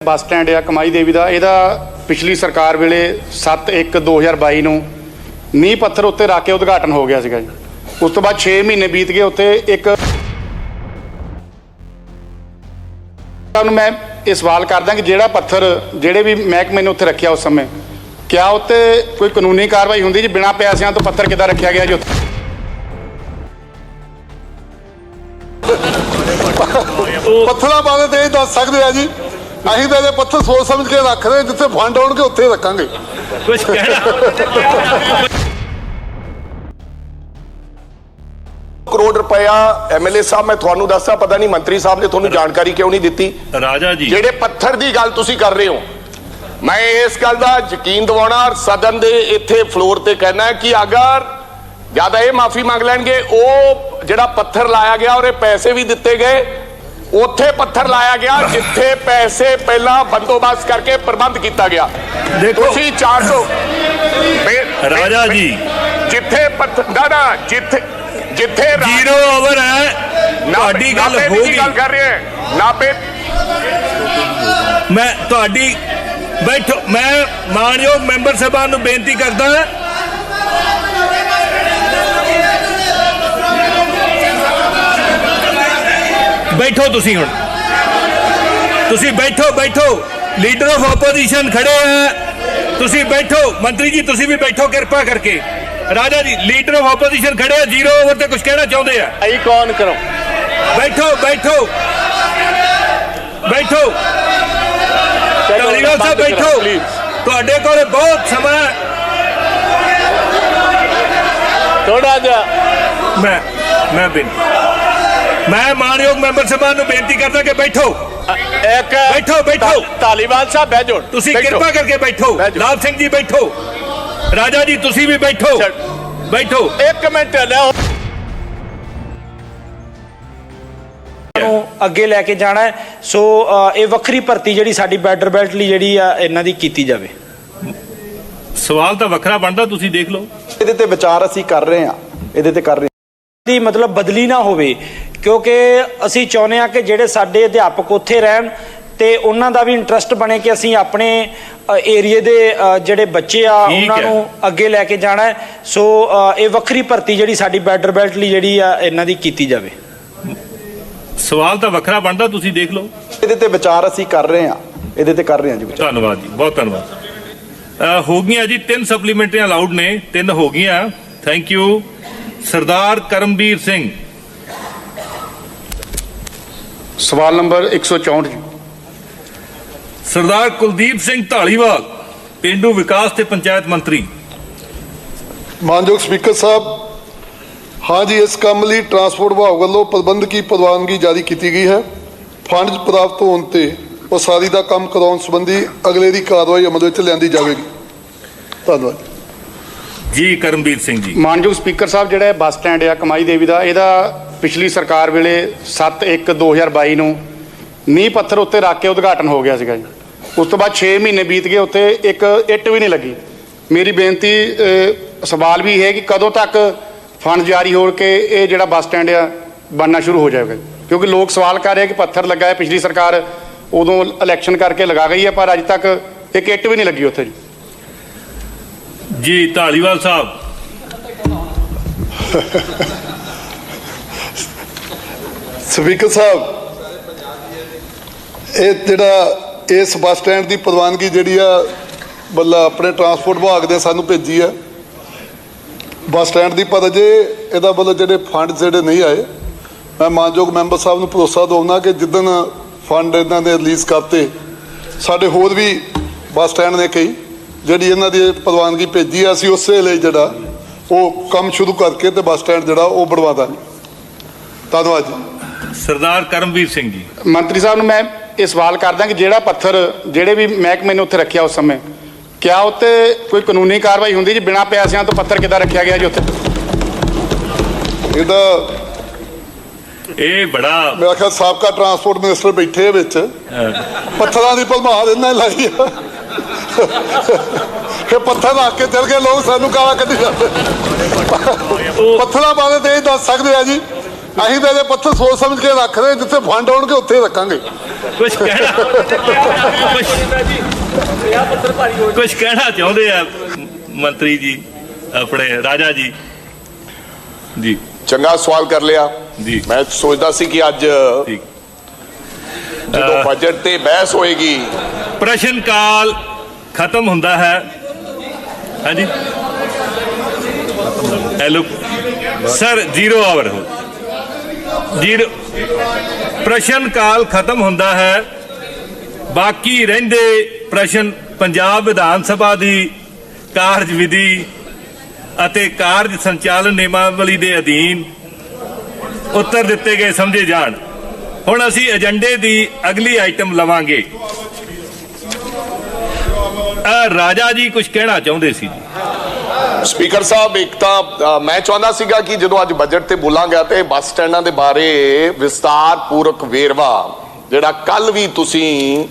Bus stand ਆ ਕਮਾਈ ਦੇवी ਦਾ ਇਹਦਾ ਪਿਛਲੀ ਸਰਕਾਰ ਵੇਲੇ 7/1/2022 ਨੂੰ ਨੀਂਹ ਪੱਥਰ ਉੱਤੇ ਰੱਖ ਕੇ ਉਦਘਾਟਨ ਹੋ ਗਿਆ ਸੀਗਾ ਜੀ। ਉਸ ਤੋਂ ਬਾਅਦ 6 ਮਹੀਨੇ ਬੀਤ ਗਏ ਉੱਤੇ ਇੱਕ ਤੁਹਾਨੂੰ ਮੈਂ ਇਹ ਸਵਾਲ ਕਰਦਾ ਕਿ ਜਿਹੜਾ ਪੱਥਰ ਜਿਹੜੇ ਵੀ ਮਹਿਕਮੇ ਨੇ ਉੱਥੇ ਰੱਖਿਆ ਉਸ ਸਮੇਂ क्या उत्ते कोई कानूनी कार्रवाई होंगी जी? बिना पैसों तो पत्थर किदा रखा गया जी उत्थे? पत्थर बारे तो यही दस सकते हैं जी, अं तो ये पत्थर सोच समझ के रख रहे जिथे फंड आउणगे उत्थे रखांगे। कुछ करोड़ रुपया MLA साहब मैं तुहानू दस्सा, पता नहीं मंत्री साहब ने तुहानू जानकारी क्यों नहीं दी? राजा जी जेडे पत्थर की गल तुसी कर रहे हो, मैं इस गल का यकीन दिवाना और सदन के इत्थे फ्लोर ते कहना है कि अगर ज्यादा ये माफी मांग लेंगे, वो जिहड़ा पत्थर लाया गया और पैसे भी दिते गए, उत्थे पत्थर लाया गया जिथे पैसे पहला बंदोबस्त करके प्रबंध किया गया। तुसी 400 राजा जी जिथे पत्थर ना जिथे जिथे जीरो ओवर है ਤੁਹਾਡੀ ਗੱਲ ਹੋਗੀ गल कर रहे हैं नापे मैं ਤੁਹਾਡੀ बैठो, मैं मानयोग मैंबर साहबान ਨੂੰ ਬੇਨਤੀ ਕਰਦਾ बैठो तुसी हुण तुसी बैठो लीडर ऑफ ओपोजिशन खड़े हैं, तुसी बैठो मंत्री जी, तुसी भी बैठो कृपा करके। राजा जी लीडर ऑफ ओपोजिशन खड़े हैं, जीरो ओवर ते कुछ कहना चाहते हैं? आई कौन करो बैठो ਧਾਲੀਵਾਲ ਸਾਹਿਬ बैठो, ਤੁਹਾਡੇ ਕੋਲ बहुत समा है। थोड़ा जा मैं मानयोग मैंबर साहबान ਨੂੰ ਬੇਨਤੀ ਕਰਦਾ कि बैठो बैठो ਧਾਲੀਵਾਲ ਸਾਹਿਬ ਬਹਿ ਜਾਓ, ਤੁਸੀਂ ਕਿਰਪਾ ਕਰਕੇ बैठो। लाल सिंह जी बैठो, राजा जी ਤੁਸੀਂ भी बैठो। एक मिनट लियाओ, ਅੱਗੇ ਲੈ ਕੇ ਜਾਣਾ ਹੈ। ਸੋ ਇਹ ਵੱਖਰੀ ਭਰਤੀ ਜਿਹੜੀ ਸਾਡੀ ਬਾਰਡਰ ਬੈਲਟ ਲਈ ਜਿਹੜੀ ਆ ਇਹਨਾਂ ਦੀ ਕੀਤੀ ਜਾਵੇ। ਸਵਾਲ ਤਾਂ ਵੱਖਰਾ ਬਣਦਾ, ਤੁਸੀਂ ਦੇਖ ਲਓ। ਇਹਦੇ ਤੇ ਵਿਚਾਰ ਅਸੀਂ ਕਰ ਰਹੇ ਹਾਂ, ਇਹਦੇ ਤੇ ਕਰ ਰਹੇ ਦੀ ਮਤਲਬ ਬਦਲੀ ਨਾ ਹੋਵੇ, ਕਿਉਂਕਿ ਅਸੀਂ ਚਾਹੁੰਦੇ ਹਾਂ ਕਿ ਜਿਹੜੇ ਸਾਡੇ ਅਧਿਆਪਕ ਉੱਥੇ ਰਹਿਣ ਤੇ ਉਹਨਾਂ ਦਾ ਵੀ ਇੰਟਰਸਟ ਬਣੇ ਕਿ ਅਸੀਂ ਆਪਣੇ ਏਰੀਏ ਦੇ ਜਿਹੜੇ ਬੱਚੇ ਆ ਉਹਨਾਂ ਨੂੰ ਅੱਗੇ ਲੈ ਕੇ ਜਾਣਾ ਹੈ। ਸੋ ਇਹ ਵੱਖਰੀ ਭਰਤੀ ਜਿਹੜੀ ਸਾਡੀ ਬਾਰਡਰ ਬੈਲਟ ਲਈ ਜਿਹੜੀ ਆ ਇਹਨਾਂ ਦੀ ਕੀਤੀ ਜਾਵੇ। ਸਵਾਲ ਤਾਂ ਵੱਖਰਾ ਬਣਦਾ, ਤੁਸੀਂ ਦੇਖ ਲਓ। ਇਹਦੇ ਤੇ ਵਿਚਾਰ ਅਸੀਂ ਕਰ ਰਹੇ ਹਾਂ, ਇਹਦੇ ਤੇ ਕਰ ਰਹੇ ਹਾਂ ਜੀ। ਧੰਨਵਾਦ ਜੀ, ਬਹੁਤ ਧੰਨਵਾਦ। ਹੋ ਗਈਆਂ ਜੀ 3 ਸਪਲੀਮੈਂਟਰੀਆਂ ਅਲਾਉਡ ਨੇ, 3 ਹੋ ਗਈਆਂ। Thank you. ਸਰਦਾਰ ਕਰਮਵੀਰ ਸਿੰਘ, सवाल नंबर 164 जी। ਸਰਦਾਰ ਕੁਲਦੀਪ ਸਿੰਘ ਢਾਲੀਵਾਲ, ਪੇਂਡੂ ਵਿਕਾਸ ਤੇ ਪੰਚਾਇਤ ਮੰਤਰੀ। ਮਾਨਯੋਗ ਸਪੀਕਰ ਸਾਹਿਬ, हाँ जी, इस काम ਲਈ ट्रांसपोर्ट विभाग ਵੱਲੋਂ ਪ੍ਰਬੰਧਕੀ ਪ੍ਰਵਾਨਗੀ ਜਾਰੀ ਕੀਤੀ ਗਈ ਹੈ। ਫੰਡ ਪ੍ਰਾਪਤ ਹੋਣ ਤੇ ਉਸਾਰੀ ਦਾ ਕੰਮ ਕਰਾਉਣ ਸੰਬੰਧੀ ਅਗਲੇ ਦੀ ਕਾਰਵਾਈ ਅਮਲ ਵਿੱਚ ਲਿਆਂਦੀ ਜਾਵੇਗੀ। ਧੰਨਵਾਦ ਜੀ। ਕਰਮਵੀਰ ਸਿੰਘ ਜੀ। ਮਾਨਯੋਗ ਸਪੀਕਰ ਸਾਹਿਬ, ਜਿਹੜਾ ਬੱਸ ਸਟੈਂਡ ਆ ਕਮਾਈ ਦੇवी ਦਾ ਇਹਦਾ ਪਿਛਲੀ ਸਰਕਾਰ ਵੇਲੇ 7/1/2022 ਨੂੰ ਨੀਂਹ ਪੱਥਰ ਉੱਤੇ ਰੱਖ ਕੇ ਉਦਘਾਟਨ ਹੋ ਗਿਆ ਸੀਗਾ ਜੀ। ਉਸ ਤੋਂ ਬਾਅਦ 6 ਮਹੀਨੇ ਬੀਤ ਗਏ, ਉੱਤੇ ਇੱਕ ਇੱਟ ਵੀ ਨਹੀਂ ਲੱਗੀ। ਮੇਰੀ ਬੇਨਤੀ ਸਵਾਲ ਵੀ ਹੈ ਕਿ ਕਦੋਂ ਤੱਕ फंड जारी हो के ये जो बस स्टैंड आ बनना शुरू हो जाएगा, क्योंकि लोग सवाल कर रहे हैं कि पत्थर लगा है, पिछली सरकार उदों इलैक्शन करके लगा गई है, पर अज तक एक इट भी नहीं लगी उत्थे जी। ढालीवाल साहब। स्पीकर साहब, ये जिहड़ा इस बस स्टैंड की प्रवानगी जिहड़ी आ मतलब अपने ट्रांसपोर्ट विभाग ने सानू भेजी है बस स्टैंड की, पर अजे ਇਹਦਾ मतलब ਜਿਹੜੇ फंड ਜਿਹੜੇ नहीं आए, मैं मानयोग मैंबर साहब ਨੂੰ ਭਰੋਸਾ ਦਿਵਾਉਣਾ कि जिदन फंड ਇਹਨਾਂ ने रिलीज़ करते ਸਾਡੇ ਹੋਰ भी बस स्टैंड ने कई ਜਿਹੜੀ ਇਹਨਾਂ ਦੀ ਪ੍ਰਵਾਨਗੀ ਭੇਜੀ ਆ, ਅਸੀਂ ਉਸੇ ਲਈ ਜਿਹੜਾ ਉਹ ਕੰਮ ਸ਼ੁਰੂ ਕਰਕੇ ਤੇ ਬੱਸ ਸਟੈਂਡ ਜਿਹੜਾ ਉਹ ਬਣਵਾ ਦਾਂਗੇ। ਧੰਨਵਾਦ ਜੀ। ਸਰਦਾਰ ਕਰਮਵੀਰ ਸਿੰਘ ਜੀ। ਮੰਤਰੀ ਸਾਹਿਬ ਨੂੰ ਮੈਂ ਇਹ ਸਵਾਲ ਕਰਦਾ ਕਿ ਜਿਹੜਾ ਪੱਥਰ ਜਿਹੜੇ ਵੀ ਮਹਿਕਮੇ ਨੇ ਉੱਥੇ ਰੱਖਿਆ ਉਸ ਸਮੇਂ क्या उत्ते कोई कानूनी कार्रवाई होंगी जी? बिना पैसों तो पत्थर किदा रखा गया जी उत्थे? ਇਹਦਾ ਇਹ ਬੜਾ मेरा ख्याल साबका ट्रांसपोर्ट मिनिस्टर बैठे विच पत्थरां दी भलमार इन्ना लाई कि पत्थर रख के चल गए लोग, सानू गालां कड्ढी जांदे। पत्थरां बारे तो यही दस सकते हैं जी, ਅਸੀਂ ਤਾਂ ਇਹ ਪੱਥਰ ਸੋਚ ਸਮਝ ਕੇ ਰੱਖ ਰਹੇ, ਜਿੱਥੇ ਫੰਡ ਆਉਣਗੇ ਉੱਥੇ ਰੱਖਾਂਗੇ। ਕੁਝ ਕਹਿਣਾ ਚਾਹੁੰਦੇ ਆ ਮੰਤਰੀ ਜੀ, ਆਪਣੇ ਰਾਜਾ ਜੀ? ਜੀ ਚੰਗਾ ਸਵਾਲ ਕਰ ਲਿਆ ਜੀ। ਮੈਂ ਸੋਚਦਾ ਸੀ ਕਿ ਅੱਜ ਠੀਕ। ਜਦੋਂ ਬਜਟ ਤੇ ਬਹਿਸ ਹੋਏਗੀ, ਪ੍ਰਸ਼ਨ ਕਾਲ ਖਤਮ ਹੁੰਦਾ ਹੈ। ਹਾਂਜੀ ਹੈਲੋ ਸਰ, 0 ਆਵਰ ਹੋ 0 ਪ੍ਰਸ਼ਨ ਕਾਲ ਖਤਮ ਹੁੰਦਾ ਹੈ। ਬਾਕੀ ਰਹਿੰਦੇ ਪ੍ਰਸ਼ਨ ਪੰਜਾਬ ਵਿਧਾਨ ਸਭਾ ਦੀ ਕਾਰਜ ਵਿਧੀ ਅਤੇ ਕਾਰਜ ਸੰਚਾਲਨ ਨਿਯਮਾਵਲੀ ਦੇ ਅਧੀਨ ਉੱਤਰ ਦਿੱਤੇ ਗਏ ਸਮਝੇ ਜਾਣ। ਹੁਣ ਅਸੀਂ ਏਜੰਡੇ ਦੀ ਅਗਲੀ ਆਈਟਮ ਲਵਾਂਗੇ। ਰਾਜਾ ਜੀ ਕੁਝ ਕਹਿਣਾ ਚਾਹੁੰਦੇ ਸੀ ਜੀ। ਸਪੀਕਰ ਸਾਹਿਬ, ਇੱਕ ਤਾਂ ਮੈਂ ਚਾਹੁੰਦਾ ਸੀਗਾ ਕਿ ਜਦੋਂ ਅੱਜ ਬਜਟ ਤੇ ਬੋਲਾਂਗਾ ਤੇ ਬੱਸ ਸਟੈਂਡਾਂ ਦੇ ਬਾਰੇ ਵਿਸਤਾਰ ਪੂਰਵਕ ਵੇਰਵਾ, ਜਿਹੜਾ ਕੱਲ ਵੀ ਤੁਸੀਂ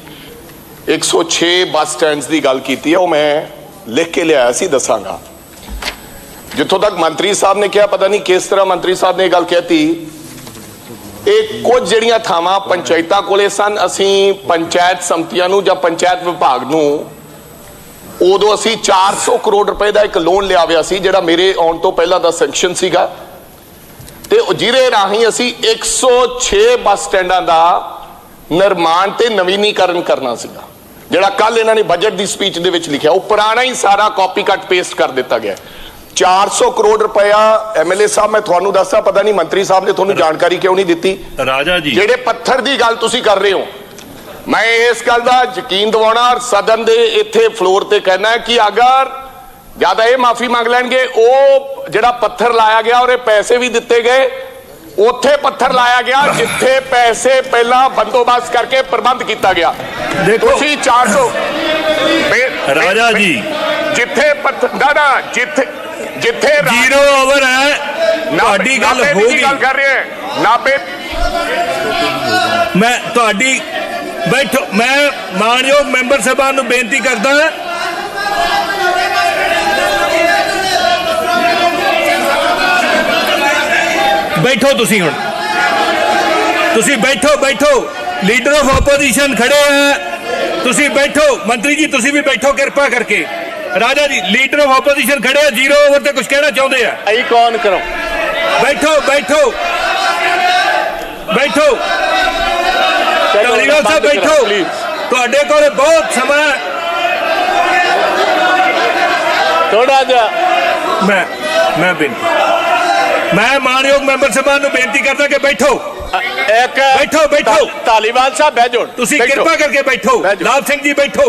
106 ਬੱਸ ਸਟੈਂਡਸ ਦੀ ਗੱਲ ਕੀਤੀ ਹੈ, ਉਹ ਮੈਂ ਲਿਖ ਕੇ ਲਿਆਇਆ ਸੀ, ਦੱਸਾਂਗਾ। ਜਿੱਥੋਂ ਤੱਕ ਮੰਤਰੀ ਸਾਹਿਬ ਨੇ ਕਿਹਾ, ਪਤਾ ਨਹੀਂ ਕਿਸ ਤਰ੍ਹਾਂ ਮੰਤਰੀ ਸਾਹਿਬ ਨੇ ਇਹ ਗੱਲ ਕਹਿਤੀ, ਇਹ ਕੁਝ ਜਿਹੜੀਆਂ ਥਾਵਾਂ ਪੰਚਾਇਤਾਂ ਕੋਲੇ ਸਨ, ਅਸੀਂ ਪੰਚਾਇਤ ਸਮਤੀਆਂ ਨੂੰ ਜਾਂ ਪੰਚਾਇਤ ਵਿਭਾਗ ਨੂੰ ਉਦੋਂ ਅਸੀਂ 400 ਕਰੋੜ ਰੁਪਏ ਦਾ ਇੱਕ ਲੋਨ ਲਿਆ ਹੋਇਆ ਸੀ, ਜਿਹੜਾ ਮੇਰੇ ਆਉਣ ਤੋਂ ਪਹਿਲਾਂ ਦਾ ਸੈਂਕਸ਼ਨ ਸੀਗਾ, ਤੇ ਜਿਹਦੇ ਰਾਹੀਂ ਅਸੀਂ 106 ਬੱਸ ਸਟੈਂਡਾਂ ਦਾ ਨਿਰਮਾਣ ਤੇ ਨਵੀਨੀਕਰਨ ਕਰਨਾ ਸੀਗਾ, ਜਿਹੜਾ ਕੱਲ ਇਹਨਾਂ ਨੇ ਬਜਟ ਦੀ ਸਪੀਚ ਦੇ ਵਿੱਚ ਲਿਖਿਆ। ਉਹ ਪੁਰਾਣਾ ਹੀ ਸਾਰਾ ਕਾਪੀ ਕੱਟ ਪੇਸਟ ਕਰ ਦਿੱਤਾ ਗਿਆ। 400 ਕਰੋੜ ਰੁਪਇਆ ਐਮਐਲਏ ਸਾਹਿਬ, ਮੈਂ ਤੁਹਾਨੂੰ ਦੱਸਾਂ, ਪਤਾ ਨਹੀਂ ਮੰਤਰੀ ਸਾਹਿਬ ਨੇ ਤੁਹਾਨੂੰ ਜਾਣਕਾਰੀ ਕਿਉਂ ਨਹੀਂ ਦਿੱਤੀ। ਰਾਜਾ ਜੀ, ਜਿਹੜੇ ਪੱਥਰ ਦੀ ਗੱਲ ਤੁਸੀਂ ਕਰ ਰਹੇ ਹੋ, ਮੈਂ ਇਸ ਗੱਲ ਦਾ ਯਕੀਨ ਦਿਵਾਉਣਾ ਔਰ ਸਦਨ ਦੇ ਇੱਥੇ ਫਲੋਰ ਤੇ ਕਹਿਣਾ ਕਿ ਅਗਰ ਜਿਆਦਾ ਇਹ ਮਾਫੀ ਮੰਗ ਲੈਣਗੇ, ਉਹ ਜਿਹੜਾ ਪੱਥਰ ਲਾਇਆ ਗਿਆ ਔਰ ਇਹ ਪੈਸੇ ਵੀ ਦਿੱਤੇ ਗਏ, ਉੱਥੇ ਪੱਥਰ ਲਾਇਆ ਗਿਆ ਜਿੱਥੇ ਪੈਸੇ ਪਹਿਲਾਂ ਬੰਦੋਬਸਤ ਕਰਕੇ ਪ੍ਰਬੰਧ ਕੀਤਾ ਗਿਆ। ਦੇਖੋ ਤੁਸੀਂ 400 ਰਾਜਾ ਜੀ, ਜਿੱਥੇ ਪੱਥਰ ਨਾ ਜਿੱਥੇ 0 ਆਵਰ ਹੈ, ਤੁਹਾਡੀ ਗੱਲ ਹੋ ਗਈ। ਗੱਲ ਕਰ ਰਹੇ ਹੈ 90। ਮੈਂ ਤੁਹਾਡੀ ਬੈਠੋ, ਮੈਂ ਮਾਨਯੋਗ ਮੈਂਬਰ ਸਾਹਿਬਾਨ ਨੂੰ ਬੇਨਤੀ ਕਰਦਾ ਬੈਠੋ। ਤੁਸੀਂ ਹੁਣ ਤੁਸੀਂ ਬੈਠੋ ਲੀਡਰ ਆਫ ਆਪੋਜੀਸ਼ਨ ਖੜੇ ਆ, ਤੁਸੀਂ ਬੈਠੋ। ਮੰਤਰੀ ਜੀ ਤੁਸੀਂ ਵੀ ਬੈਠੋ ਕਿਰਪਾ ਕਰਕੇ। ਰਾਜਾ ਜੀ, ਲੀਡਰ ਆਫ ਆਪੋਜੀਸ਼ਨ ਖੜੇ ਆ, 0 ਓਵਰ ਤੇ ਕੁਝ ਕਹਿਣਾ ਚਾਹੁੰਦੇ ਆ। ਆਈ ਕੌਣ ਕਰੋ, ਬੈਠੋ ਧਾਲੀਵਾਲ ਸਾਹਿਬ, ਬੈਠੋ। ਤੁਹਾਡੇ ਕੋਲ ਬਹੁਤ ਸਮਾਂ ਹੈ। ਥੋੜਾ ਜਿਹਾ ਮੈਂ ਮਾਨਯੋਗ ਮੈਂਬਰ ਸਾਹਿਬਾਨ ਨੂੰ ਬੇਨਤੀ ਕਰਦਾ ਕਿ ਬੈਠੋ। ਬੈਠੋ ਧਾਲੀਵਾਲ ਸਾਹਿਬ ਬਹਿ ਜਾਓ, ਤੁਸੀਂ ਕਿਰਪਾ ਕਰਕੇ ਬੈਠੋ। ਲਾਭ ਸਿੰਘ ਜੀ ਬੈਠੋ।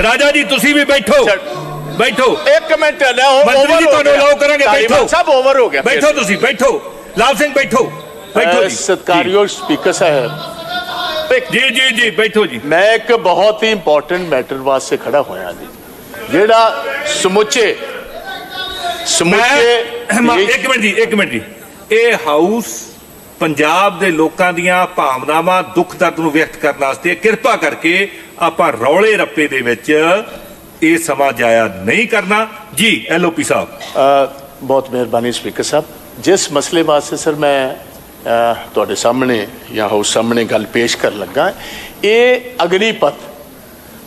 ਰਾਜਾ ਜੀ ਤੁਸੀਂ ਵੀ ਬੈਠੋ। ਇੱਕ ਮਿੰਟ ਲੈ, ਮੰਤਰੀ ਜੀ ਤੁਹਾਨੂੰ ਅਲਾਉ ਕਰਾਂਗੇ। ਬੈਠੋ ਸਭ ਓਵਰ ਹੋ ਗਿਆ। ਬੈਠੋ ਤੁਸੀਂ, ਬੈਠੋ। ਲਾਭ ਸਿੰਘ ਬੈਠੋ ਜੀ। ਸਤਿਕਾਰਯੋਗ ਸਪੀਕਰ ਸਾਹਿਬ ਜੀ ਬੈਠੋ ਜੀ। ਮੈਂ ਇੱਕ ਬਹੁਤ ਹੀ ਇੰਪੋਰਟੈਂਟ ਮੈਟਰ ਵਾਸਤੇ ਖੜਾ ਹੋਇਆ ਜੀ, ਜਿਹੜਾ ਸਮੁੱਚੇ ਇੱਕ ਮਿੰਟ ਜੀ। ਇਹ ਹਾਊਸ ਪੰਜਾਬ ਦੇ ਲੋਕਾਂ ਦੀਆਂ ਭਾਵਨਾਵਾਂ, ਦੁੱਖ ਦਰਦ ਨੂੰ ਵਿਅਕਤ ਕਰਨ ਵਾਸਤੇ, ਕਿਰਪਾ ਕਰਕੇ ਆਪਾਂ ਰੌਲੇ ਰੱਪੇ ਦੇ ਵਿੱਚ ਇਹ ਸਮਾਂ ਜਾਇਆ ਨਹੀਂ ਕਰਨਾ ਜੀ। ਐਲਓਪੀ ਸਾਹਿਬ। ਬਹੁਤ ਮਿਹਰਬਾਨੀ ਸਪੀਕਰ ਸਾਹਿਬ। ਜਿਸ ਮਸਲੇ ਵਾਸਤੇ ਸਰ ਮੈਂ ਤੁਹਾਡੇ ਸਾਹਮਣੇ ਜਾਂ ਹਾਊਸ ਸਾਹਮਣੇ ਗੱਲ ਪੇਸ਼ ਕਰਨ ਲੱਗਾ, ਇਹ ਅਗਨੀਪਥ।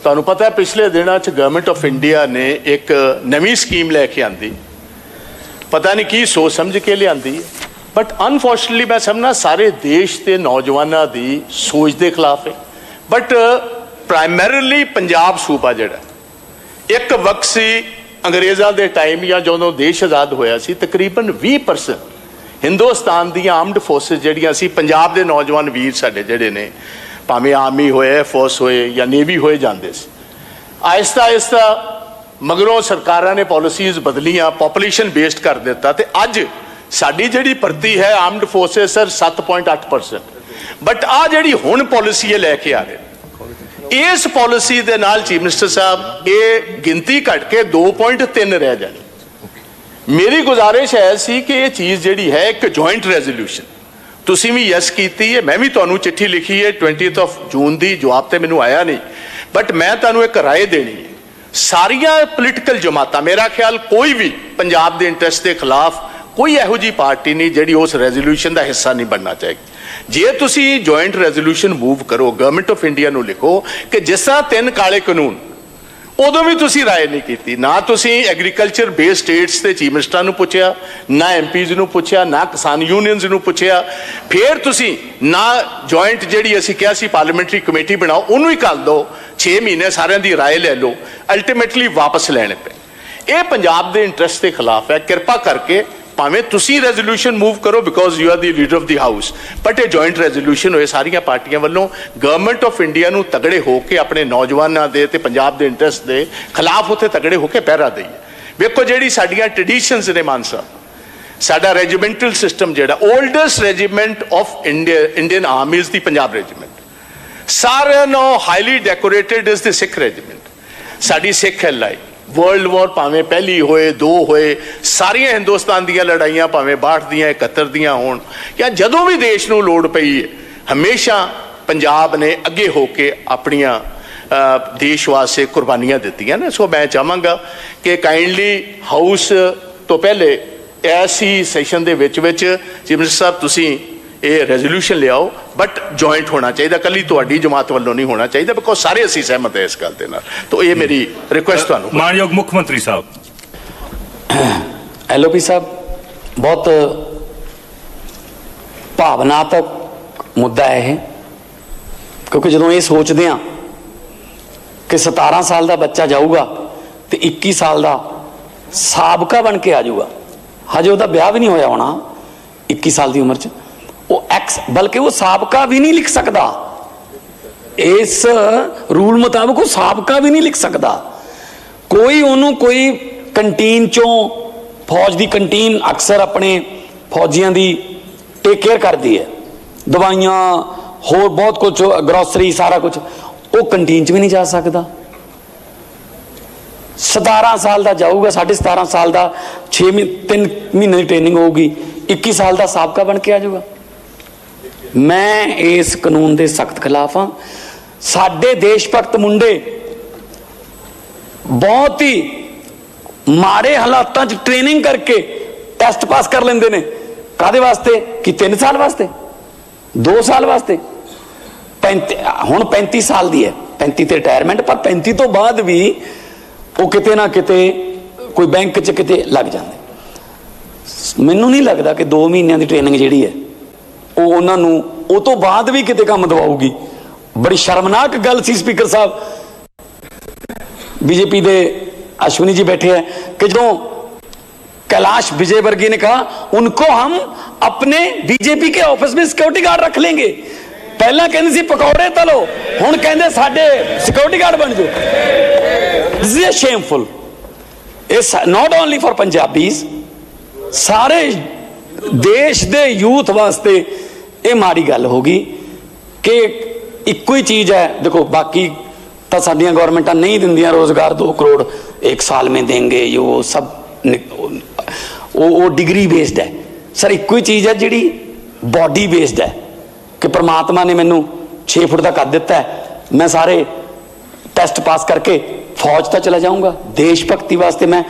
ਤੁਹਾਨੂੰ ਪਤਾ ਹੈ ਪਿਛਲੇ ਦਿਨਾਂ 'ਚ ਗਵਰਨਮੈਂਟ ਆਫ ਇੰਡੀਆ ਨੇ ਇੱਕ ਨਵੀਂ ਸਕੀਮ ਲੈ ਕੇ ਆਂਦੀ, ਪਤਾ ਨਹੀਂ ਕੀ ਸੋਚ ਸਮਝ ਕੇ ਲਿਆਂਦੀ, ਬਟ ਅਨਫੋਰਚੂਨੇਟਲੀ ਮੈਂ ਸਮਝਣਾ ਸਾਰੇ ਦੇਸ਼ ਦੇ ਨੌਜਵਾਨਾਂ ਦੀ ਸੋਚ ਦੇ ਖਿਲਾਫ ਹੈ। ਬਟ ਪ੍ਰਾਇਮਰੀਲੀ ਪੰਜਾਬ ਸੂਬਾ ਜਿਹੜਾ ਇੱਕ ਵਕਤ ਸੀ ਅੰਗਰੇਜ਼ਾਂ ਦੇ ਟਾਈਮ ਜਾਂ ਜਦੋਂ ਦੇਸ਼ ਆਜ਼ਾਦ ਹੋਇਆ ਸੀ, ਤਕਰੀਬਨ 20% ਹਿੰਦੁਸਤਾਨ ਦੀਆਂ ਆਰਮਡ ਫੋਰਸਿਸ ਜਿਹੜੀਆਂ ਸੀ, ਪੰਜਾਬ ਦੇ ਨੌਜਵਾਨ ਵੀਰ ਸਾਡੇ ਜਿਹੜੇ ਨੇ, ਭਾਵੇਂ ਆਰਮੀ ਹੋਏ, ਫੋਰਸ ਹੋਏ ਜਾਂ ਨੇਵੀ ਹੋਏ, ਜਾਂਦੇ ਸੀ। ਆਹਿਸਤਾ ਮਗਰੋਂ ਸਰਕਾਰਾਂ ਨੇ ਪਾਲਿਸੀਜ਼ ਬਦਲੀਆਂ, ਪੋਪੂਲੇਸ਼ਨ ਬੇਸਡ ਕਰ ਦਿੱਤਾ, ਤੇ ਅੱਜ ਸਾਡੀ ਜਿਹੜੀ ਭਰਤੀ ਹੈ ਆਰਮਡ ਫੋਰਸਿਸ ਸਰ 7.8%। ਬਟ ਆ ਜਿਹੜੀ ਹੁਣ ਪਾਲਿਸੀ ਇਹ ਲੈ ਕੇ ਆ ਰਹੇ, ਇਸ ਪਾਲਿਸੀ ਦੇ ਨਾਲ ਚੀਫ ਮਿਨਿਸਟਰ ਸਾਹਿਬ ਇਹ ਗਿਣਤੀ ਘਟ ਕੇ 2.3 ਰਹਿ ਜਾਣੀ। ਮੇਰੀ ਗੁਜ਼ਾਰਿਸ਼ ਹੈ ਸੀ ਕਿ ਇਹ ਚੀਜ਼ ਜਿਹੜੀ ਹੈ ਇੱਕ ਜੁਆਇੰਟ ਰੈਜ਼ੋਲੂਸ਼ਨ, ਤੁਸੀਂ ਵੀ ਯੈਸ ਕੀਤੀ ਹੈ, ਮੈਂ ਵੀ ਤੁਹਾਨੂੰ ਚਿੱਠੀ ਲਿਖੀ ਹੈ 20 ਜੂਨ ਦੀ, ਜਵਾਬ ਤੇ ਮੈਨੂੰ ਆਇਆ ਨਹੀਂ, ਬਟ ਮੈਂ ਤੁਹਾਨੂੰ ਇੱਕ ਰਾਏ ਦੇਣੀ ਹੈ। ਸਾਰੀਆਂ ਪੋਲੀਟੀਕਲ ਜਮਾਤਾਂ, ਮੇਰਾ ਖਿਆਲ ਕੋਈ ਵੀ ਪੰਜਾਬ ਦੇ ਇੰਟਰਸਟ ਦੇ ਖਿਲਾਫ ਕੋਈ ਇਹੋ ਜਿਹੀ ਪਾਰਟੀ ਨਹੀਂ ਜਿਹੜੀ ਉਸ ਰੈਜ਼ੋਲੂਸ਼ਨ ਦਾ ਹਿੱਸਾ ਨਹੀਂ ਬਣਨਾ ਚਾਹੇਗੀ। ਜੇ ਤੁਸੀਂ ਜੁਆਇੰਟ ਰੈਜ਼ੋਲੂਸ਼ਨ ਮੂਵ ਕਰੋ, ਗਵਰਨਮੈਂਟ ਆਫ ਇੰਡੀਆ ਨੂੰ ਲਿਖੋ ਕਿ ਜਿਸ ਤਰ੍ਹਾਂ 3 ਕਾਲੇ ਕਾਨੂੰਨ, ਉਦੋਂ ਵੀ ਤੁਸੀਂ ਰਾਏ ਨਹੀਂ ਕੀਤੀ, ਨਾ ਤੁਸੀਂ ਐਗਰੀਕਲਚਰ ਬੇਸਡ ਸਟੇਟਸ ਦੇ ਚੀਫ ਮਿਨਿਸਟਰਾਂ ਨੂੰ ਪੁੱਛਿਆ, ਨਾ ਐਮਪੀਜ਼ ਨੂੰ ਪੁੱਛਿਆ, ਨਾ ਕਿਸਾਨ ਯੂਨੀਅਨਸ ਨੂੰ ਪੁੱਛਿਆ, ਫਿਰ ਤੁਸੀਂ ਨਾ ਜੁਆਇੰਟ ਜਿਹੜੀ ਅਸੀਂ ਕਿਹਾ ਸੀ ਪਾਰਲੀਮੈਂਟਰੀ ਕਮੇਟੀ ਬਣਾਓ ਉਹਨੂੰ ਹੀ ਕਰ ਦਿਓ, 6 ਮਹੀਨੇ ਸਾਰਿਆਂ ਦੀ ਰਾਏ ਲੈ ਲਓ, ਅਲਟੀਮੇਟਲੀ ਵਾਪਸ ਲੈਣੇ ਪਏ। ਇਹ ਪੰਜਾਬ ਦੇ ਇੰਟਰਸਟ ਦੇ ਖਿਲਾਫ ਹੈ। ਕਿਰਪਾ ਕਰਕੇ ਭਾਵੇਂ ਤੁਸੀਂ ਰੈਜ਼ੋਲੂਸ਼ਨ ਮੂਵ ਕਰੋ because you are the leader of the house, but ਇਹ ਜੁਆਇੰਟ ਰੈਜ਼ੋਲੂਸ਼ਨ ਹੋਏ ਸਾਰੀਆਂ ਪਾਰਟੀਆਂ ਵੱਲੋਂ, ਗਵਰਨਮੈਂਟ ਆਫ ਇੰਡੀਆ ਨੂੰ ਤਗੜੇ ਹੋ ਕੇ ਆਪਣੇ ਨੌਜਵਾਨਾਂ ਦੇ ਤੇ ਪੰਜਾਬ ਦੇ ਇੰਟਰਸਟ ਦੇ ਖਿਲਾਫ ਉੱਥੇ ਤਗੜੇ ਹੋ ਕੇ ਪਹਿਰਾ ਦਈਏ। ਵੇਖੋ ਜਿਹੜੀ ਸਾਡੀਆਂ ਟ੍ਰੈਡੀਸ਼ਨਸ ਨੇ ਮਾਨ ਸਾਹਿਬ, ਸਾਡਾ ਰੈਜੀਮੈਂਟਲ ਸਿਸਟਮ ਜਿਹੜਾ oldest regiment of Indian army is the Punjab regiment, ਸਾਰਿਆਂ ਨਾਲੋਂ highly decorated is the Sikh regiment. ਸਾਡੀ ਸਿੱਖ ਐਲਾਈ ਵਰਲਡ ਵਾਰ ਭਾਵੇਂ ਪਹਿਲੀ ਹੋਏ, 2 ਹੋਏ, ਸਾਰੀਆਂ ਹਿੰਦੁਸਤਾਨ ਦੀਆਂ ਲੜਾਈਆਂ ਭਾਵੇਂ 62 ਦੀਆਂ 71 ਦੀਆਂ ਹੋਣ, ਜਾਂ ਜਦੋਂ ਵੀ ਦੇਸ਼ ਨੂੰ ਲੋੜ ਪਈ ਹੈ, ਹਮੇਸ਼ਾ ਪੰਜਾਬ ਨੇ ਅੱਗੇ ਹੋ ਕੇ ਆਪਣੀਆਂ ਦੇਸ਼ ਵਾਸਤੇ ਕੁਰਬਾਨੀਆਂ ਦਿੱਤੀਆਂ ਨੇ। ਸੋ ਮੈਂ ਚਾਹਾਂਗਾ ਕਿ ਕਾਈਂਡਲੀ ਹਾਊਸ ਤੋਂ ਪਹਿਲੇ ਐਸੀ ਸੈਸ਼ਨ ਦੇ ਵਿੱਚ ਚੀਫ ਮਿਨਿਸਟਰ ਸਾਹਿਬ ਤੁਸੀਂ ਇਹ ਰੈਜ਼ੋਲੂਸ਼ਨ ਲਿਆਓ, ਬਟ ਜੁਆਇੰਟ ਹੋਣਾ ਚਾਹੀਦਾ, ਕੱਲੀ ਤੁਹਾਡੀ ਜਮਾਤ ਵੱਲੋਂ ਨਹੀਂ ਹੋਣਾ ਚਾਹੀਦਾ, ਬਿਕੋਜ਼ ਸਾਰੇ ਅਸੀਂ ਸਹਿਮਤ ਹਾਂ ਇਸ ਗੱਲ ਦੇ ਨਾਲ। ਤਾਂ ਇਹ ਮੇਰੀ ਰਿਕੁਐਸਟ ਤੁਹਾਨੂੰ। ਮਾਨਯੋਗ ਮੁੱਖ ਮੰਤਰੀ ਸਾਹਿਬ। ਐਲਓਪੀ ਸਾਹਿਬ, ਬਹੁਤ ਭਾਵਨਾਤਮਕ ਮੁੱਦਾ ਹੈ ਇਹ, ਕਿਉਂਕਿ ਜਦੋਂ ਇਹ ਸੋਚਦੇ ਹਾਂ ਕਿ 17 ਸਾਲ ਦਾ ਬੱਚਾ ਜਾਊਗਾ ਤੇ 21 ਸਾਲ ਦਾ ਸਾਬਕਾ ਬਣ ਕੇ ਆ ਜਾਊਗਾ, ਹਜੇ ਉਹਦਾ ਵਿਆਹ ਵੀ ਨਹੀਂ ਹੋਇਆ ਹੋਣਾ 21 ਸਾਲ ਦੀ ਉਮਰ 'ਚ, ਉਹ ਬਲਕਿ ਉਹ ਸਾਬਕਾ ਵੀ ਨਹੀਂ ਲਿਖ ਸਕਦਾ, ਇਸ ਰੂਲ ਮੁਤਾਬਕ ਉਹ ਸਾਬਕਾ ਵੀ ਨਹੀਂ ਲਿਖ ਸਕਦਾ। ਕੋਈ ਉਹਨੂੰ ਕੋਈ ਕੰਟੀਨ ਚੋਂ, ਫੌਜ ਦੀ ਕੰਟੀਨ ਅਕਸਰ ਆਪਣੇ ਫੌਜੀਆਂ ਦੀ ਟੇਕ ਕੇਅਰ ਕਰਦੀ ਹੈ, ਦਵਾਈਆਂ ਹੋਰ ਬਹੁਤ ਕੁਝ, ਗਰੋਸਰੀ ਸਾਰਾ ਕੁਝ, ਉਹ ਕੰਟੀਨ 'ਚ ਵੀ ਨਹੀਂ ਜਾ ਸਕਦਾ। 17 ਸਾਲ ਦਾ ਜਾਊਗਾ, 17.5 ਸਾਲ ਦਾ 3 ਮਹੀਨੇ ਦੀ ਟ੍ਰੇਨਿੰਗ ਹੋਊਗੀ, 21 ਸਾਲ ਦਾ ਸਾਬਕਾ ਬਣ ਕੇ ਆ ਜਾਊਗਾ। ਮੈਂ ਇਸ ਕਾਨੂੰਨ ਦੇ ਸਖਤ ਖਿਲਾਫ ਹਾਂ। ਸਾਡੇ ਦੇਸ਼ ਭਗਤ ਮੁੰਡੇ ਬਹੁਤ ਹੀ ਮਾੜੇ ਹਾਲਾਤਾਂ 'ਚ ਟ੍ਰੇਨਿੰਗ ਕਰਕੇ ਟੈਸਟ ਪਾਸ ਕਰ ਲੈਂਦੇ ਨੇ। ਕਾਹਦੇ ਵਾਸਤੇ? ਕਿ 3 ਸਾਲ ਵਾਸਤੇ, 2 ਸਾਲ ਵਾਸਤੇ। 35 ਹੁਣ 35 ਸਾਲ ਦੀ ਹੈ, 35 ਤੇ ਰਿਟਾਇਰਮੈਂਟ, ਪਰ 35 ਤੋਂ ਬਾਅਦ ਵੀ ਉਹ ਕਿਤੇ ਨਾ ਕਿਤੇ ਕੋਈ ਬੈਂਕ 'ਚ ਕਿਤੇ ਲੱਗ ਜਾਂਦੇ। ਮੈਨੂੰ ਨਹੀਂ ਲੱਗਦਾ ਕਿ 2 ਮਹੀਨਿਆਂ ਦੀ ਟ੍ਰੇਨਿੰਗ ਜਿਹੜੀ ਹੈ ਉਹ ਉਹਨਾਂ ਨੂੰ ਉਹ ਤੋਂ ਬਾਅਦ ਵੀ ਕਿਤੇ ਕੰਮ ਦਵਾਊਗੀ। ਬੜੀ ਸ਼ਰਮਨਾਕ ਗੱਲ ਸੀ ਸਪੀਕਰ ਸਾਹਿਬ, बीजेपी ਦੇ अश्विनी जी बैठे हैं, कि जो कैलाश विजयवर्गीय ने कहा उनको हम अपने बीजेपी के ऑफिस में सिक्योरिटी गार्ड रख लेंगे। पहला कहते सी पकौड़े तलो, हुण कहंदे साडे सिक्योरिटी गार्ड बन जाओ। This is shameful. It's not only for Punjabis, सारे देश दे यूथ वास्ते ये माड़ी गल होगी कि इक्को ही चीज़ है। देखो बाकी तो साडियां गवर्नमेंटा नहीं दिंदियां रोजगार, 2 करोड़ 1 साल में देंगे, ये वो सब वो डिग्री बेस्ड है। सर इक्को ही चीज़ है जिहड़ी बॉडी बेस्ड है कि परमात्मा ने मैनू 6 फुट का कद दिता है, मैं सारे टेस्ट पास करके फौज तक चला जाऊँगा। देशभक्ति वास्ते मैं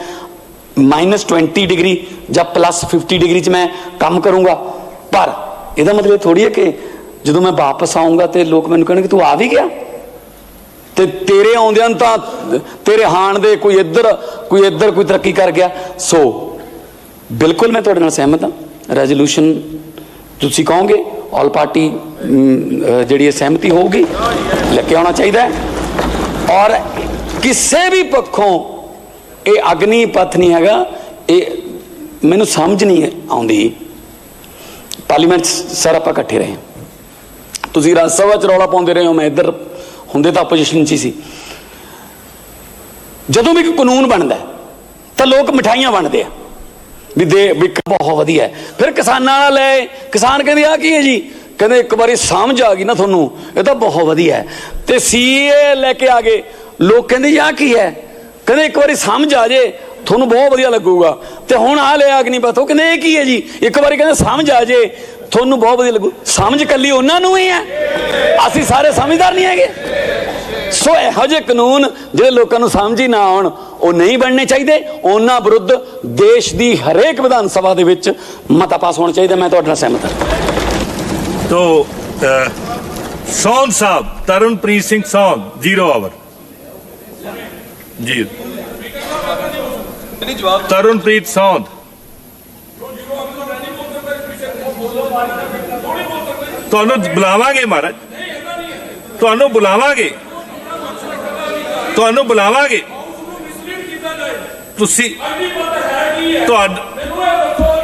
-20 डिग्री या +50 डिग्री च मैं काम करूँगा। पर ਇਹਦਾ मतलब थोड़ी है कि ਜਦੋਂ मैं वापस आऊँगा तो लोग मैनू कहणगे तू आ भी गया, तो तेरे आउंदियां तां तेरे हाण दे कोई इधर कोई तरक्की कर गया। सो बिल्कुल मैं तुहाडे नाल सहमत हाँ। रेजोल्यूशन तुसीं कहोगे ऑल पार्टी जिहड़ी सहमति होगी लेके आना चाहिए, और किसी भी पक्षों ये अग्निपथ नहीं हैगा। ये मैनू समझ नहीं आउंदी। पार्लीमेंट सर आप इकट्ठे रहे, तुसीं राज सभा च रौला पाउंदे रहे हो, मैं इधर ਹੁੰਦੇ ਤਾਂ ਆਪੋਜੀਸ਼ਨ 'ਚ ਹੀ ਸੀ। ਜਦੋਂ ਵੀ ਕੋਈ ਕਾਨੂੰਨ ਬਣਦਾ ਤਾਂ ਲੋਕ ਮਿਠਾਈਆਂ ਵੰਡਦੇ ਆ ਵੀ ਬਹੁਤ ਵਧੀਆ। ਫਿਰ ਕਿਸਾਨਾਂ ਵਾਲਾ ਲੈ, ਕਿਸਾਨ ਕਹਿੰਦੇ ਆ ਕੀ ਹੈ ਜੀ, ਕਹਿੰਦੇ ਇੱਕ ਵਾਰੀ ਸਮਝ ਆ ਗਈ ਨਾ ਤੁਹਾਨੂੰ, ਇਹ ਤਾਂ ਬਹੁਤ ਵਧੀਆ ਹੈ। ਤੇ ਸੀਏ ਲੈ ਕੇ ਆ ਗਏ, ਲੋਕ ਕਹਿੰਦੇ ਜੀ ਆ ਕੀ ਹੈ, ਕਹਿੰਦੇ ਇੱਕ ਵਾਰੀ ਸਮਝ ਆ ਜੇ ਤੁਹਾਨੂੰ ਬਹੁਤ ਵਧੀਆ ਲੱਗੂਗਾ। ਤੇ ਹੁਣ ਆ ਲਿਆ ਅਗਨੀਪਥ, ਉਹ ਕਹਿੰਦੇ ਇਹ ਕੀ ਹੈ ਜੀ, ਇੱਕ ਵਾਰੀ ਕਹਿੰਦੇ ਸਮਝ ਆ ਜੇ ਤੁਹਾਨੂੰ ਬਹੁਤ ਵਧੀਆ ਲੱਗੂ। ਸਮਝ ਕੱਲੀ ਉਹਨਾਂ ਨੂੰ ਹੀ ਹੈ, ਅਸੀਂ ਸਾਰੇ ਸਮਝਦਾਰ ਨਹੀਂ ਹੈਗੇ। ਸੋ ਇਹੋ ਜਿਹੇ ਕਾਨੂੰਨ ਜਿਹੜੇ ਲੋਕਾਂ ਨੂੰ ਸਮਝ ਹੀ ਨਾ ਆਉਣ ਉਹ ਨਹੀਂ ਬਣਨੇ ਚਾਹੀਦੇ। ਉਹਨਾਂ ਵਿਰੁੱਧ ਦੇਸ਼ ਦੀ ਹਰੇਕ ਵਿਧਾਨ ਸਭਾ ਦੇ ਵਿੱਚ ਮਤਾ ਪਾਸ ਹੋਣਾ ਚਾਹੀਦਾ। ਮੈਂ ਤੁਹਾਡੇ ਨਾਲ ਸਹਿਮਤ ਹਾਂ। तो सौंद साहब, तरुणप्रीत सिंह सौंद, 0 आवर जी। तरुणप्रीत सौंद, ਤੁਹਾਨੂੰ ਬੁਲਾਵਾਂਗੇ ਮਹਾਰਾਜ, ਤੁਹਾਨੂੰ ਬੁਲਾਵਾਂਗੇ, ਤੁਹਾਨੂੰ ਬੁਲਾਵਾਂਗੇ। ਤੁਸੀਂ ਤੁਹਾਡਾ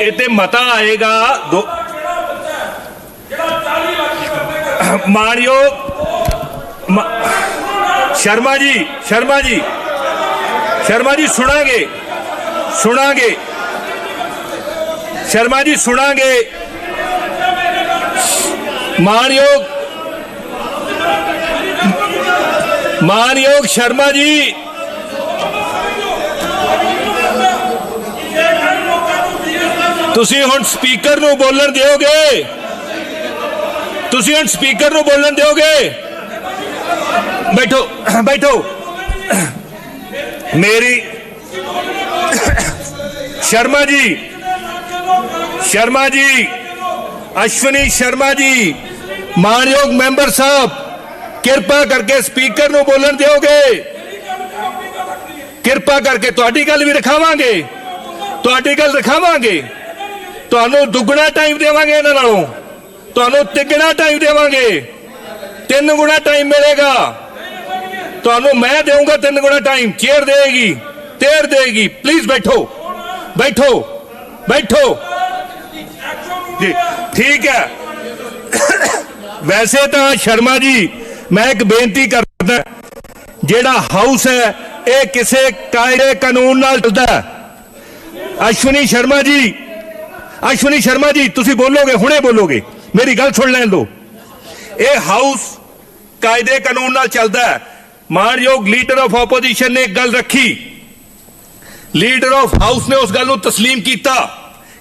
ਇਹ ਤੇ ਮਤਾ ਆਏਗਾ मानयोग शर्मा जी सुनांगे शर्मा जी सुनांगे। मानयोग शर्मा जी, तुसी हुण स्पीकर नूं बोलण दिओगे? तुसी हुण स्पीकर नूं बोलण दिओगे? बैठो बैठो। मेरी शर्मा जी अश्विनी शर्मा जी, मानयोग मैंबर साहब, किरपा करके स्पीकर नूं बोलण दिओगे? किरपा करके तुहाडी गल भी रखावांगे, तुहाडी गल रखावांगे। तुहानूं दुगना टाइम देवांगे, इन्हां नालों ਤੁਹਾਨੂੰ ਤਿੱਗਣਾ टाइम देवांगे, 3 गुना टाइम मिलेगा। ਤੁਹਾਨੂੰ मैं दूंगा 3 गुना टाइम, चेयर देगी। प्लीज बैठो बैठो बैठो जी, ठीक है। वैसे तो शर्मा जी मैं एक बेनती करदा, जेड़ा हाउस है ये किसी कायदे कानून नाल चलदा है। अश्विनी शर्मा जी तुसी बोलोगे, हुणे बोलोगे, मेरी गल सुन लैन दो। ये हाउस कायदे कानून नाल चलदा है। मानयोग लीडर ऑफ ऑपोजिशन ने एक गल रखी, लीडर ऑफ हाउस ने उस गल नूं तस्लीम कीता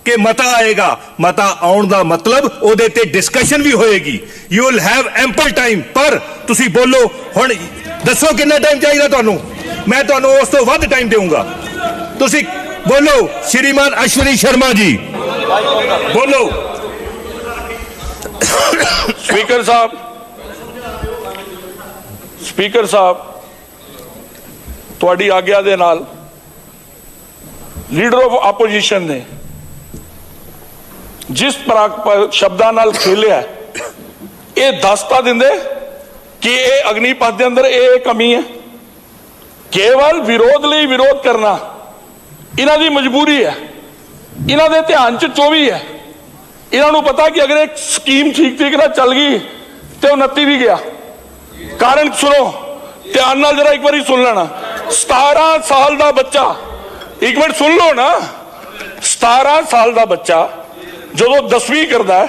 कि मता आएगा। मता आउण दा मतलब ओदे ते डिस्कशन भी होएगी। You will have ample time. पर तुसी बोलो हुण दसो कितना टाइम चाहिए तुहानूं, मैं तुहानूं उस तो वध टाइम देऊंगा। तुसी बोलो श्रीमान अश्विनी शर्मा जी, बोलो। स्पीकर साहब तुहाडी आग्या दे नाल लीडर ऑफ ऑपोजिशन ने जिस शब्दां नाल खेलिया, ये दसता दिंदे कि ये अग्निपथ दे अंदर ये कमी है। केवल विरोध लई विरोध करना इन्हां दी मजबूरी है, इन्हां दे ध्यान च 24 है। इन्हां नूं पता कि अगर एक स्कीम ठीक ना चल गई तो 29 भी गया। कारण सुनो ध्यान नाल, जरा एक बारी सुन लेना। 17 साल का बच्चा, एक मिनट सुन लो ना, 17 साल का बच्चा जो 10वीं करता है,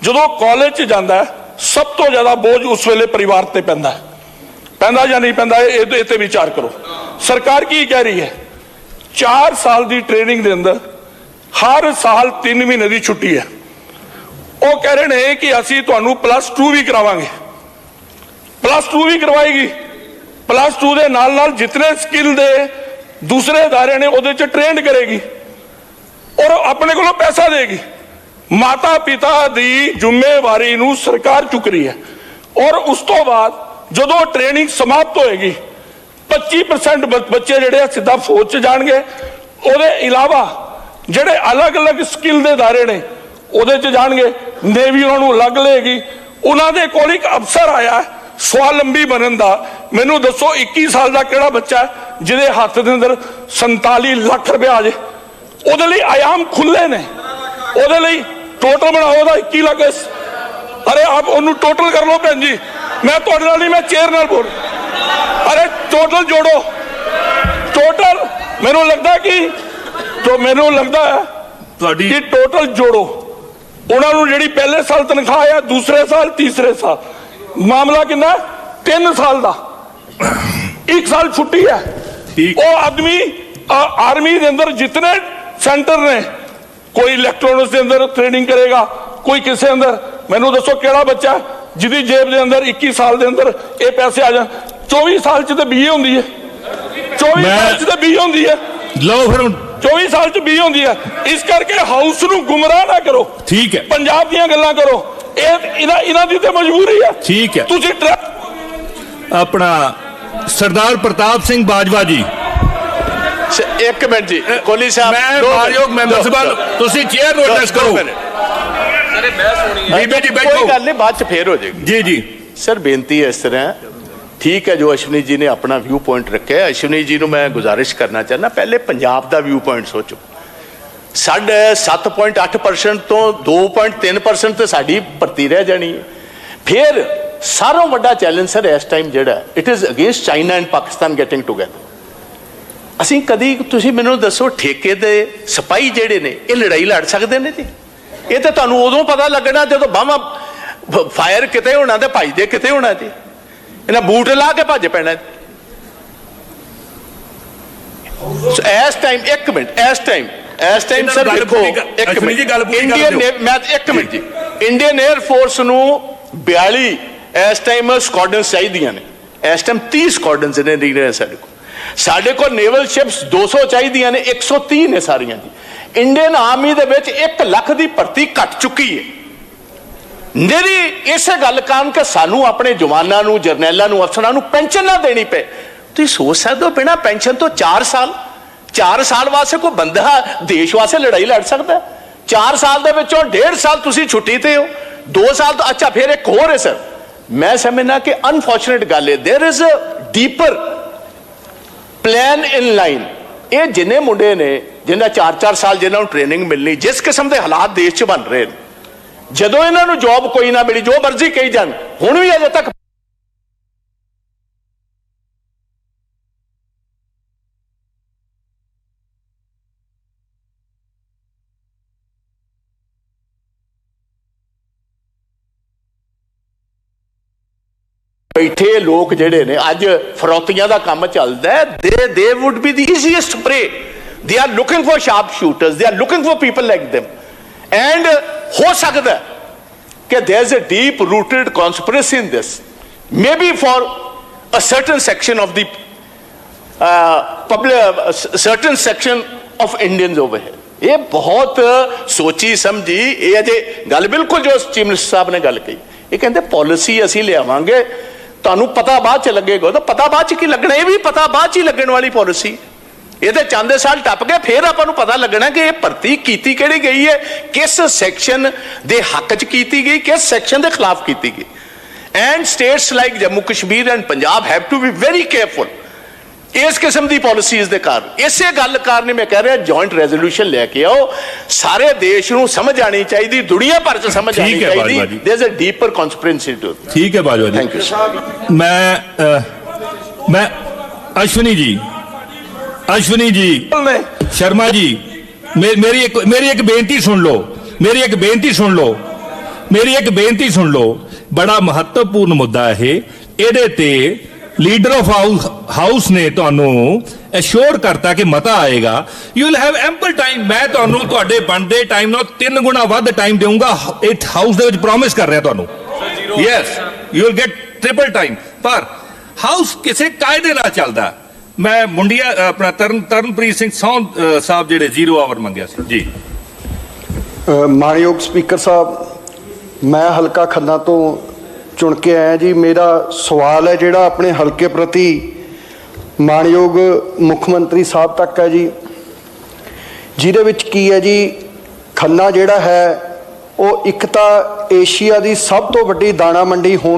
जो कॉलेज च जाता है, सब तो ज्यादा बोझ उस वेले परिवार ते पैंदा है। पैंदा या नहीं पैंदा, ये ते विचार करो। सरकार की कह रही है, 4 साल की ट्रेनिंग के अंदर हर साल 3 महीने की छुट्टी है। वो कह रहे हैं कि असी तुहानू +2 भी करावांगे। +2 भी करवाएगी। +2 दे नाल नाल जितने स्किल दे दूसरे अदारे ने उहदे च ट्रेंड करेगी और अपने को पैसा देगी। माता पिता दी जिम्मेवारी नू सरकार चुक रही है। और उस तो बाद जदों ट्रेनिंग समाप्त होएगी 25% बच्चे जिहड़े सीधा फौज च जाणगे। उहदे इलावा जिहड़े अलग अलग स्किल दे अदारे ने उहदे च जाणगे। नेवी उन्हां नू अलग लेगी। उन्हां दे कोल एक अफसर आया स्वावलंबी बनन दा। मैनू दसो 21 साल का किहड़ा बच्चा है जिहदे हत्थ दे अंदर 47 लाख रुपया आ जाए? उहदे लई आयाम खुले ने। उहदे लई टोटल बनाओ दा 21 लाख। अरे आप उन्होंने टोटल कर लो भैन जी, मैं तुहाडे नाल नहीं, मैं चेयर नाल बोल। अरे टोटल जोड़ो, टोटल मैनू लगता कि तो मैनू लगता है कि टोटल जोड़ो। उन्होंने जिहड़ी पहले साल तनख्वाह है, दूसरे साल, तीसरे साल, मामला कितना 3 साल का, 1 साल छुट्टी है। वो आदमी आर्मी के अंदर जितने सेंटर ने, कोई इलेक्ट्रॉनिक्स के अंदर ट्रेनिंग करेगा, कोई किसी अंदर। मैनू दसो केड़ा बच्चा जिहदी जेब के अंदर 21 साल के अंदर ये पैसे आ जाए? 24 साल च तो BA होंदी है। 24 ਸਾਲ 'ਚ ਤਾਂ 20 ਹੁੰਦੀ ਹੈ। ਲਓ ਫਿਰ 24 ਸਾਲ 'ਚ 20 ਹੁੰਦੀ ਹੈ। ਇਸ ਕਰਕੇ ਹਾਊਸ ਨੂੰ ਗੁੰਮਰਾਹ ਨਾ ਕਰੋ। ਠੀਕ ਹੈ, ਪੰਜਾਬ ਦੀਆਂ ਗੱਲਾਂ ਕਰੋ। ਇਹਨਾਂ ਦੀ ਤੇ ਮਜਬੂਰੀ ਹੈ। ਠੀਕ ਹੈ। ਤੁਸੀਂ ਆਪਣਾ ਸਰਦਾਰ ਪ੍ਰਤਾਪ ਸਿੰਘ ਬਾਜਵਾ ਜੀ, ਇੱਕ ਮਿੰਟ ਜੀ, ਕੋਹਲੀ ਸਾਹਿਬ ਮੈਂ ਮਾਨਯੋਗ ਮੈਂਬਰ ਸਾਹਿਬ, ਤੁਸੀਂ ਚੇਅਰ ਨੂੰ ਐਡਰੈਸ ਕਰੋ। ਬੀਬੀ ਜੀ ਬੈਠੋ, ਕੋਈ ਗੱਲ ਨਹੀਂ, ਬਾਅਦ ਚ ਫੇਰ ਹੋ ਜਾਏਗੀ। ਜੀ ਜੀ ਸਰ ਬੇਨਤੀ ਹੈ ਇਸ ਤਰ੍ਹਾਂ, ਠੀਕ ਹੈ ਜੋ ਅਸ਼ਵਨੀ ਜੀ ਨੇ ਆਪਣਾ ਵਿਊ ਪੁਆਇੰਟ ਰੱਖਿਆ, ਅਸ਼ਵਨੀ ਜੀ ਨੂੰ ਮੈਂ ਗੁਜ਼ਾਰਿਸ਼ ਕਰਨਾ ਚਾਹੁੰਦਾ ਪਹਿਲੇ ਪੰਜਾਬ ਦਾ ਵਿਊ ਪੁਆਇੰਟ ਸੋਚੋ। 7.8% ਤੋਂ 2.3% ਤੇ ਸਾਡੀ ਭਰਤੀ ਰਹਿ ਜਾਣੀ ਹੈ। ਫਿਰ ਸਾਰੋਂ ਵੱਡਾ ਚੈਲੰਜ ਸਰ ਇਸ ਟਾਈਮ ਜਿਹੜਾ it is against China and Pakistan getting together. ਅਸੀਂ ਕਦੀ, ਤੁਸੀਂ ਮੈਨੂੰ ਦੱਸੋ, ਠੇਕੇ ਦੇ ਸਿਪਾਹੀ ਜਿਹੜੇ ਨੇ ਇਹ ਲੜਾਈ ਲੜ ਸਕਦੇ ਨੇ ਜੀ? ਇਹ ਤਾਂ ਤੁਹਾਨੂੰ ਉਦੋਂ ਪਤਾ ਲੱਗਣਾ ਜਦੋਂ ਬਾਹਾਂ ਫਾਇਰ ਕਿਤੇ ਹੋਣਾ ਤੇ ਭੱਜਦੇ ਕਿਤੇ ਹੋਣਾ ਜੀ। ਇਹਨਾਂ ਬੂਟ ਲਾ ਕੇ ਭੱਜ ਪੈਣਾ। ਇਸ ਟਾਈਮ ਇੱਕ ਮਿੰਟ, ਇਸ ਟਾਈਮ ਸਰ ਦੇਖੋ, ਇੱਕ ਮਿੰਟ ਜੀ, ਇੰਡੀਅਨ 에ਅਰ ਫੋਰਸ ਨੂੰ 42 ਇਸ ਟਾਈਮ ਸਕਾਡਨਸ ਚਾਹੀਦੀਆਂ ਨੇ। ਇਸ ਟਾਈਮ 30 ਸਕਾਡਨਸ ਨੇ ਰੀਡਰ ਸਾਡੇ ਕੋਲ ਨੇਵਲ ਸ਼ਿਪਸ 200 ਚਾਹੀਦੀਆਂ ਨੇ, 130 ਨੇ ਸਾਰੀਆਂ ਦੀ। ਇੰਡੀਅਨ ਆਰਮੀ ਦੇ ਵਿੱਚ 1 ਲੱਖ ਦੀ ਭਰਤੀ ਘਟ ਚੁੱਕੀ ਹੈ। ਨਿਰੀ ਇਸੇ ਗੱਲ ਕਾਰਨ ਕਿ ਸਾਨੂੰ ਆਪਣੇ ਜਵਾਨਾਂ ਨੂੰ, ਜਰਨੈਲਾਂ ਨੂੰ, ਅਫਸਰਾਂ ਨੂੰ ਪੈਨਸ਼ਨ ਨਾ ਦੇਣੀ ਪਏ। ਤੁਸੀਂ ਸੋਚ ਸਕਦੇ ਹੋ ਬਿਨਾਂ ਪੈਨਸ਼ਨ ਤੋਂ 4 ਸਾਲ ਵਾਸਤੇ ਕੋਈ ਬੰਦਾ ਦੇਸ਼ ਵਾਸਤੇ ਲੜਾਈ ਲੜ ਸਕਦਾ? 4 ਸਾਲ ਦੇ ਵਿੱਚੋਂ 1.5 ਸਾਲ ਤੁਸੀਂ ਛੁੱਟੀ ਤੇ ਹੋ, 2 ਸਾਲ ਤੋਂ ਅੱਛਾ ਫਿਰ ਇੱਕ ਹੋਰ ਹੈ ਸਰ, ਮੈਂ ਸਮਝਣਾ ਕਿ ਅਨਫੋਰਚੂਨੇਟ ਗੱਲ ਹੈ, there is a deeper plan in line. ਇਹ ਜਿੰਨੇ ਮੁੰਡੇ ਨੇ ਜਿਨ੍ਹਾਂ 4-4 ਸਾਲ ਜਿਹਨਾਂ ਨੂੰ ਟ੍ਰੇਨਿੰਗ ਮਿਲਣੀ, ਜਿਸ ਕਿਸਮ ਦੇ ਹਾਲਾਤ ਦੇਸ਼ 'ਚ ਬਣ ਰਹੇ ਨੇ, ਜਦੋਂ ਇਹਨਾਂ ਨੂੰ ਜੌਬ ਕੋਈ ਨਾ ਮਿਲੀ, ਜੋ ਮਰਜ਼ੀ ਕਹੀ ਜਾਣ, ਹੁਣ ਵੀ ਅਜੇ ਤੱਕ ਬੈਠੇ ਲੋਕ ਜਿਹੜੇ ਨੇ ਅੱਜ ਫਰੌਤੀਆਂ ਦਾ ਕੰਮ ਚੱਲਦਾ ਹੈ, they would be the easiest prey. They are looking for sharp shooters, they are looking for people like them. And ਹੋ ਸਕਦਾ ਕਿ there is a deep rooted conspiracy in this, maybe for a certain section of the certain section of Indians over here. ਇਹ ਬਹੁਤ ਸੋਚੀ ਸਮਝੀ, ਇਹ ਅਜੇ ਗੱਲ ਬਿਲਕੁਲ ਜੋ ਚੀਫ ਮਿਨਿਸਟਰ ਸਾਹਿਬ ਨੇ ਗੱਲ ਕਹੀ, ਇਹ ਕਹਿੰਦੇ ਪਾਲਿਸੀ ਅਸੀਂ ਲਿਆਵਾਂਗੇ, ਤੁਹਾਨੂੰ ਪਤਾ ਬਾਅਦ ਚ ਲੱਗੇਗਾ। ਤਾਂ ਪਤਾ ਬਾਅਦ ਚ ਕੀ ਲੱਗਣਾ? ਇਹ ਵੀ ਪਤਾ ਬਾਅਦ ਚ ਹੀ ਲੱਗਣ ਵਾਲੀ ਪਾਲਿਸੀ। ਇਹਦੇ ਚਾਂਦੇ ਸਾਲ ਟੱਪ ਗਏ, ਫਿਰ ਆਪਾਂ ਨੂੰ ਪਤਾ ਲੱਗਣਾ ਕਿ ਇਹ ਭਰਤੀ ਕੀਤੀ ਕਿਹੜੀ ਗਈ ਹੈ, ਕਿਸ ਸੈਕਸ਼ਨ ਦੇ ਹੱਕ ਚ ਕੀਤੀ ਗਈ, ਕਿਸ ਸੈਕਸ਼ਨ ਦੇ ਖਿਲਾਫ ਕੀਤੀ ਗਈ। And states like Jammu Kashmir and Punjab have to be very careful ਇਸ ਕਿਸਮ ਦੀ ਪਾਲਿਸੀਜ਼ ਦੇ ਕਾਰਨ। ਇਸੇ ਗੱਲ ਕਾਰਨ ਮੈਂ ਕਹਿ ਰਿਹਾ ਜੁਆਇੰਟ ਰੈਜ਼ੋਲੂਸ਼ਨ ਲੈ ਕੇ ਆਓ, ਸਾਰੇ ਦੇਸ਼ ਨੂੰ ਸਮਝ ਆਣੀ ਚਾਹੀਦੀ, ਦੁਨੀਆ ਭਰ ਚ ਸਮਝ ਆਣੀ ਚਾਹੀਦੀ, there is a deeper conspiracy too. ਠੀਕ ਹੈ ਬਾਜਵਾ ਜੀ, थैंक यू। मैं अश्विनी जी शर्मा जी, मेरी एक बेनती सुन लो, बड़ा महत्वपूर्ण मुद्दा है। ਇਹਦੇ ਤੇ ਲੀਡਰ ਆਫ ਹਾਊਸ ਨੇ ਤੁਹਾਨੂੰ ਅਸ਼ੋਰ ਕਰਤਾ ਕਿ ਮਤਾ ਆਏਗਾ, you will have ample time. ਮੈਂ ਤੁਹਾਨੂੰ ਤੁਹਾਡੇ ਬਣਦੇ ਟਾਈਮ ਨਾਲ 3 ਗੁਣਾ ਵੱਧ ਟਾਈਮ ਦੇਵਾਂਗਾ, ਇਹ ਹਾਊਸ ਦੇ ਵਿੱਚ ਪ੍ਰੋਮਿਸ ਕਰ ਰਿਹਾ ਤੁਹਾਨੂੰ। Yes, you will get triple time. ਪਰ ਹਾਊਸ ਕਿਸੇ ਕਾਇਦੇ ਨਾਲ ਚੱਲਦਾ। ਮੈਂ ਮੁੰਡਿਆ ਆਪਣਾ ਤਰਨਪ੍ਰੀਤ ਸਿੰਘ ਸੌਂਦ ਸਾਹਿਬ ਜਿਹੜੇ 0 ਆਵਰ ਮੰਗਿਆ ਸੀ ਜੀ। ਮਾਨਯੋਗ ਸਪੀਕਰ ਸਾਹਿਬ, ਮੈਂ ਹਲਕਾ ਖੰਨਾ ਤੋਂ ਚੁਣ ਕੇ ਆਇਆ ਜੀ। ਮੇਰਾ ਸਵਾਲ ਹੈ ਜਿਹੜਾ ਆਪਣੇ ਹਲਕੇ ਪ੍ਰਤੀ ਮਾਨਯੋਗ ਮੁੱਖ ਮੰਤਰੀ ਸਾਹਿਬ ਤੱਕ ਹੈ ਜੀ, ਜਿਹਦੇ ਵਿੱਚ ਕੀ ਹੈ ਜੀ, ਖੰਨਾ ਜਿਹੜਾ ਹੈ ਉਹ ਇੱਕ ਤਾਂ ਏਸ਼ੀਆ ਦੀ ਸਭ ਤੋਂ ਵੱਡੀ ਦਾਣਾ ਮੰਡੀ ਹੋਣ